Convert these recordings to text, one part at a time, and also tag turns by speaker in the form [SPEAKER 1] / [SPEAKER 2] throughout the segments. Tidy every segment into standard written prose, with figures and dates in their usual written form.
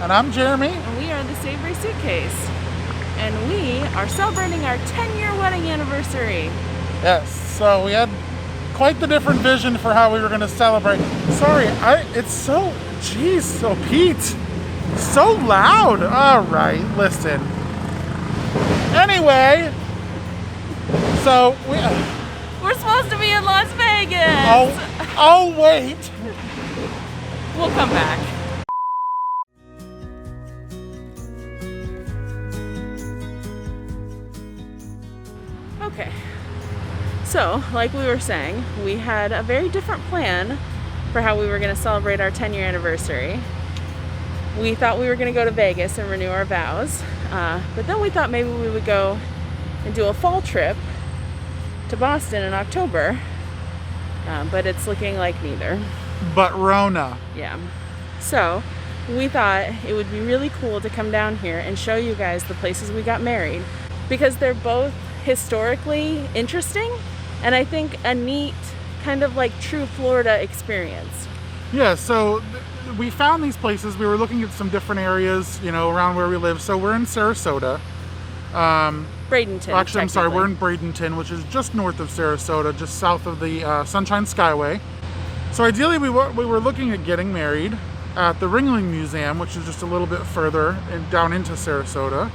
[SPEAKER 1] And I'm Jeremy.
[SPEAKER 2] And we are the Savory Suitcase. And we are celebrating our 10-year wedding anniversary.
[SPEAKER 1] Yes, so we had quite the different vision for how we were going to celebrate. Sorry, it's so, geez, so Pete, so loud. All right, listen. Anyway, so
[SPEAKER 2] we're supposed to be in Las Vegas.
[SPEAKER 1] Oh, wait.
[SPEAKER 2] We'll come back. Okay, so like we were saying, we had a very different plan for how we were going to celebrate our 10-year anniversary. We thought we were going to go to Vegas and renew our vows, but then we thought maybe we would go and do a fall trip to Boston in October, but it's looking like neither.
[SPEAKER 1] But Rona.
[SPEAKER 2] Yeah. So we thought it would be really cool to come down here and show you guys the places we got married, because they're both historically interesting and I think a neat kind of like true Florida experience.
[SPEAKER 1] Yeah, so we found these places. We were looking at some different areas, you know, around where we live. So we're in Sarasota.
[SPEAKER 2] Bradenton.
[SPEAKER 1] Actually, I'm sorry, we're in Bradenton, which is just north of Sarasota, just south of the Sunshine Skyway. So ideally, we were looking at getting married at the Ringling Museum, which is just a little bit further down into Sarasota.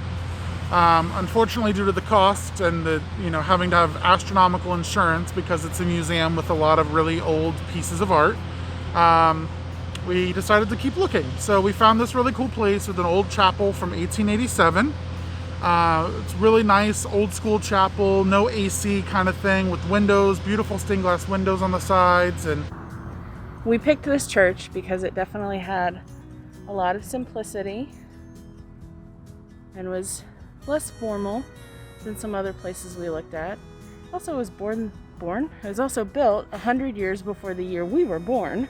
[SPEAKER 1] Unfortunately, due to the cost and the having to have astronomical insurance because it's a museum with a lot of really old pieces of art, we decided to keep looking. So we found this really cool place with an old chapel from 1887. It's really nice, old school chapel, no AC kind of thing, with windows, beautiful stained glass windows on the sides. And
[SPEAKER 2] we picked this church because it definitely had a lot of simplicity and was less formal than some other places we looked at. Also, it was it was also built 100 years before the year we were born.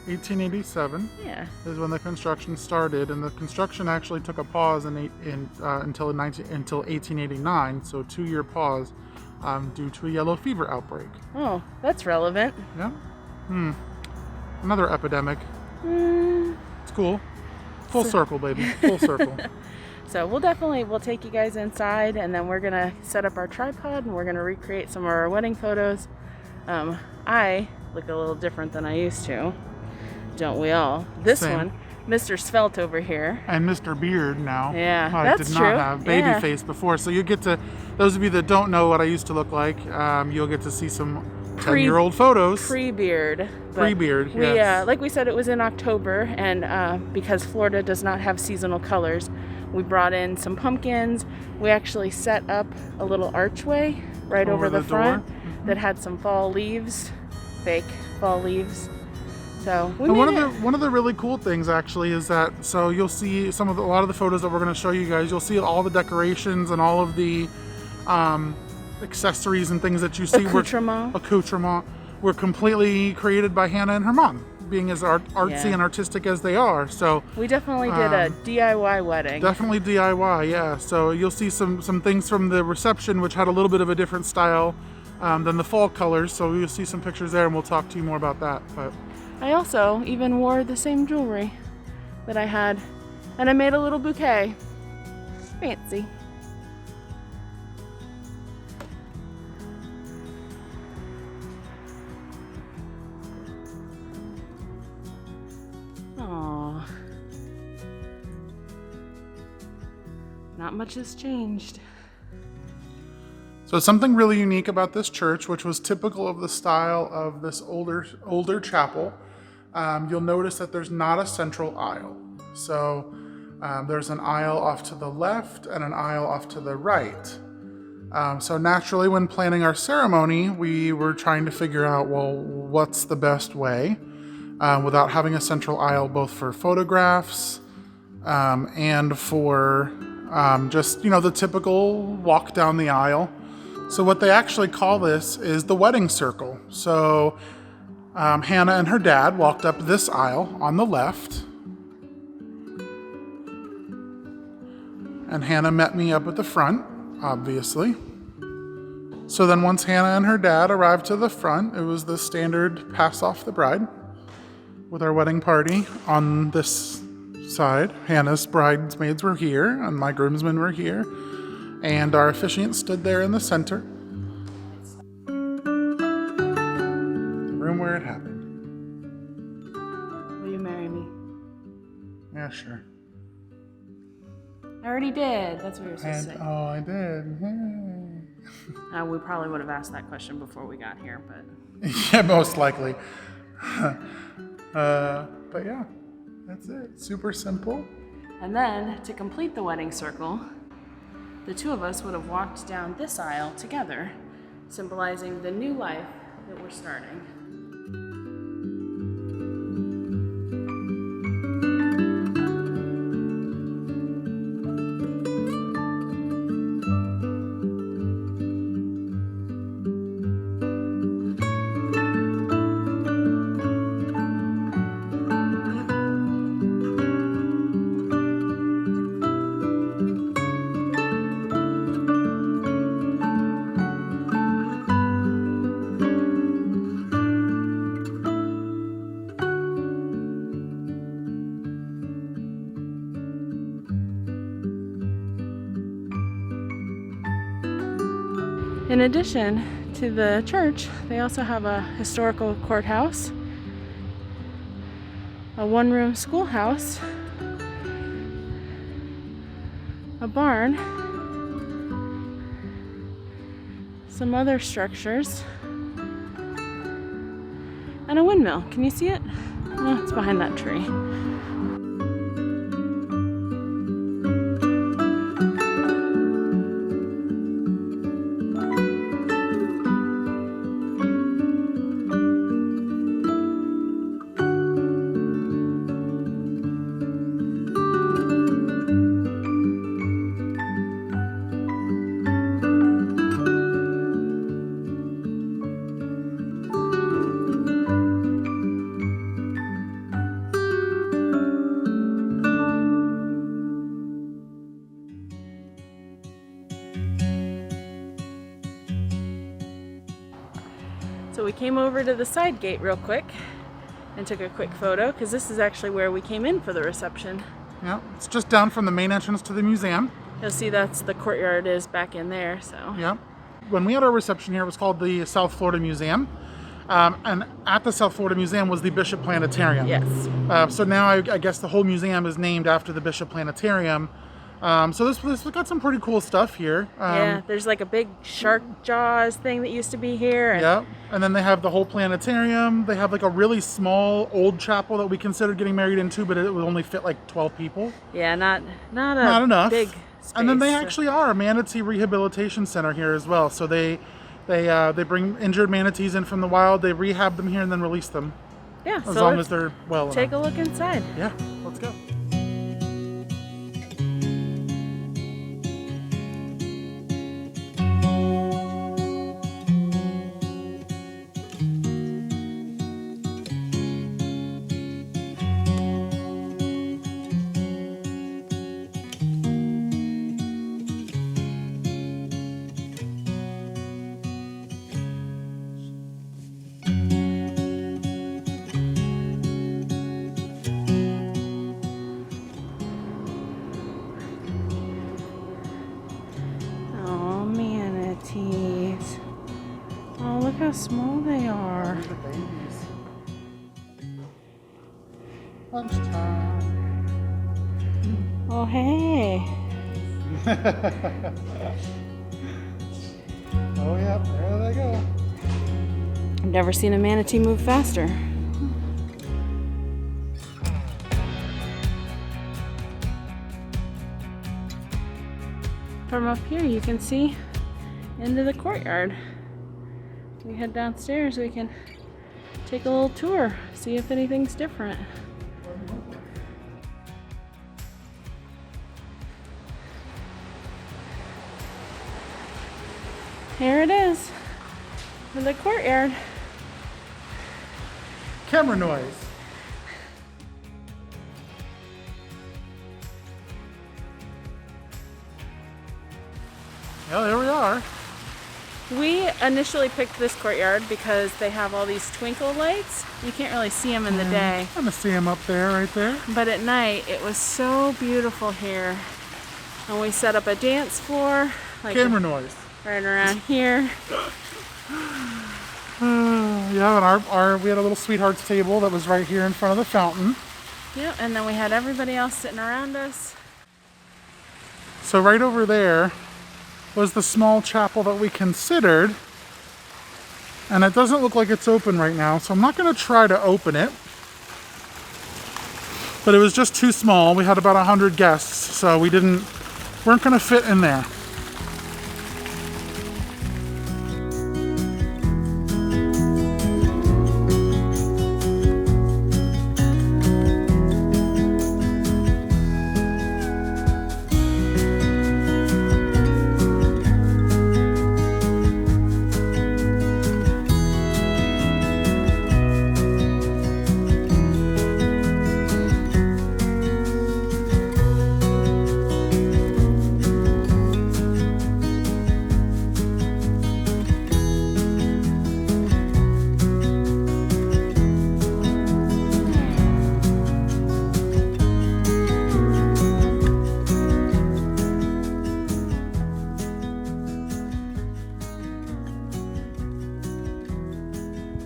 [SPEAKER 1] 1887.
[SPEAKER 2] Yeah.
[SPEAKER 1] Is when the construction started, and the construction actually took a pause until 1889, so a 2-year pause due to a yellow fever outbreak.
[SPEAKER 2] Oh, that's relevant.
[SPEAKER 1] Yeah. Another epidemic. It's cool. Full circle, baby. Full circle.
[SPEAKER 2] So we'll take you guys inside, and then we're gonna set up our tripod and we're gonna recreate some of our wedding photos. I look a little different than I used to, don't we all? This
[SPEAKER 1] Same.
[SPEAKER 2] one, Mr. Svelte over here.
[SPEAKER 1] And Mr. Beard now.
[SPEAKER 2] Yeah,
[SPEAKER 1] I
[SPEAKER 2] that's
[SPEAKER 1] did
[SPEAKER 2] true.
[SPEAKER 1] not have baby face before, so you get to, those of you that don't know what I used to look like, you'll get to see some 10-year-old photos.
[SPEAKER 2] Pre-beard.
[SPEAKER 1] Pre-beard, yes.
[SPEAKER 2] Like we said, it was in October, and because Florida does not have seasonal colors, we brought in some pumpkins. We actually set up a little archway right over the front that had some fall leaves, fake fall leaves. So
[SPEAKER 1] one of the really cool things actually is that, so you'll see a lot of the photos that we're going to show you guys. You'll see all the decorations and all of the accessories and things that you see. Accoutrement were completely created by Hannah and her mom, being as artsy and artistic as they are. So
[SPEAKER 2] we definitely did a DIY wedding.
[SPEAKER 1] Definitely DIY, yeah. So you'll see some things from the reception which had a little bit of a different style than the fall colors. So you'll see some pictures there, and we'll talk to you more about that. But
[SPEAKER 2] I also even wore the same jewelry that I had, and I made a little bouquet. Fancy. Aww. Not much has changed.
[SPEAKER 1] So something really unique about this church, which was typical of the style of this older chapel, you'll notice that there's not a central aisle. So there's an aisle off to the left and an aisle off to the right. So naturally, when planning our ceremony, we were trying to figure out, well, what's the best way without having a central aisle, both for photographs and for just, the typical walk down the aisle. So what they actually call this is the wedding circle. So Hannah and her dad walked up this aisle on the left, and Hannah met me up at the front, obviously. So then once Hannah and her dad arrived to the front, it was the standard pass off the bride with our wedding party on this side. Hannah's bridesmaids were here, and my groomsmen were here, and our officiant stood there in the center. The room where it happened.
[SPEAKER 2] Will you marry me?
[SPEAKER 1] Yeah, sure.
[SPEAKER 2] I already did. That's what you were supposed to say.
[SPEAKER 1] Oh, I did.
[SPEAKER 2] We probably would have asked that question before we got here, but...
[SPEAKER 1] Yeah, most likely. But yeah, that's it. Super simple.
[SPEAKER 2] And then, to complete the wedding circle, the two of us would have walked down this aisle together, symbolizing the new life that we're starting. In addition to the church, they also have a historical courthouse, a one-room schoolhouse, a barn, some other structures, and a windmill. Can you see it? Oh, it's behind that tree. So we came over to the side gate real quick and took a quick photo because this is actually where we came in for the reception.
[SPEAKER 1] Yeah, it's just down from the main entrance to the museum.
[SPEAKER 2] You'll see that's the courtyard is back in there, so.
[SPEAKER 1] Yeah. When we had our reception here, it was called the South Florida Museum. And at the South Florida Museum was the Bishop Planetarium.
[SPEAKER 2] Yes.
[SPEAKER 1] So now I guess the whole museum is named after the Bishop Planetarium. So this got some pretty cool stuff here.
[SPEAKER 2] Yeah, there's like a big shark jaws thing that used to be here. And
[SPEAKER 1] yeah, and then they have the whole planetarium. They have like a really small old chapel that we considered getting married into, but it would only fit like 12 people.
[SPEAKER 2] Yeah, not
[SPEAKER 1] enough.
[SPEAKER 2] Big space.
[SPEAKER 1] And then they actually are a Manatee Rehabilitation Center here as well. So they bring injured manatees in from the wild, they rehab them here, and then release them.
[SPEAKER 2] Yeah,
[SPEAKER 1] as long as they're well
[SPEAKER 2] take
[SPEAKER 1] enough.
[SPEAKER 2] a look inside.
[SPEAKER 1] Yeah, let's go.
[SPEAKER 2] Oh, look how small they are.
[SPEAKER 1] The babies. Lunchtime.
[SPEAKER 2] Oh, hey.
[SPEAKER 1] Oh, yeah, there they go.
[SPEAKER 2] I've never seen a manatee move faster. From up here, you can see into the courtyard. We head downstairs, we can take a little tour, see if anything's different. Here it is, in the courtyard.
[SPEAKER 1] Camera noise. Yeah, there we are.
[SPEAKER 2] We initially picked this courtyard because they have all these twinkle lights. You can't really see them in the day.
[SPEAKER 1] I'm gonna see them up there, right there.
[SPEAKER 2] But at night, it was so beautiful here. And we set up a dance floor. Like
[SPEAKER 1] Camera noise.
[SPEAKER 2] right around here.
[SPEAKER 1] Yeah, and we had a little sweethearts table that was right here in front of the fountain.
[SPEAKER 2] Yep, and then we had everybody else sitting around us.
[SPEAKER 1] So right over there was the small chapel that we considered. And it doesn't look like it's open right now, so I'm not gonna try to open it. But it was just too small. We had about 100 guests, so we weren't gonna fit in there.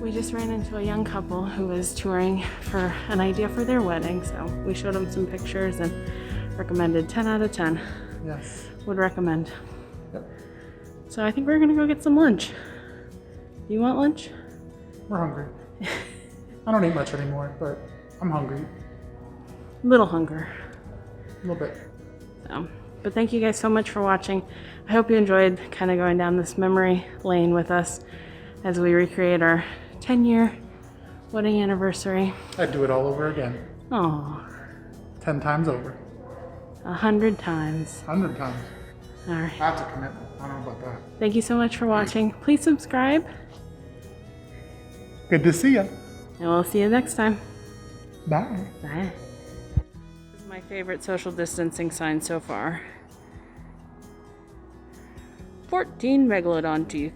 [SPEAKER 2] We just ran into a young couple who was touring for an idea for their wedding, so we showed them some pictures and recommended 10 out of 10.
[SPEAKER 1] Yes.
[SPEAKER 2] Would recommend.
[SPEAKER 1] Yep.
[SPEAKER 2] So I think we're gonna go get some lunch. You want lunch?
[SPEAKER 1] We're hungry. I don't eat much anymore, but I'm hungry.
[SPEAKER 2] Little hunger.
[SPEAKER 1] A little bit.
[SPEAKER 2] But thank you guys so much for watching. I hope you enjoyed kind of going down this memory lane with us as we recreate our 10-year wedding anniversary.
[SPEAKER 1] I'd do it all over again.
[SPEAKER 2] Oh,
[SPEAKER 1] 10 times over.
[SPEAKER 2] 100 times.
[SPEAKER 1] 100 times.
[SPEAKER 2] All right.
[SPEAKER 1] That's a commitment. I don't know about that.
[SPEAKER 2] Thank you so much for watching. Please subscribe,
[SPEAKER 1] Good to see ya.
[SPEAKER 2] and we'll see you next time.
[SPEAKER 1] Bye.
[SPEAKER 2] Bye. This is my favorite social distancing sign so far. 14 megalodon teeth.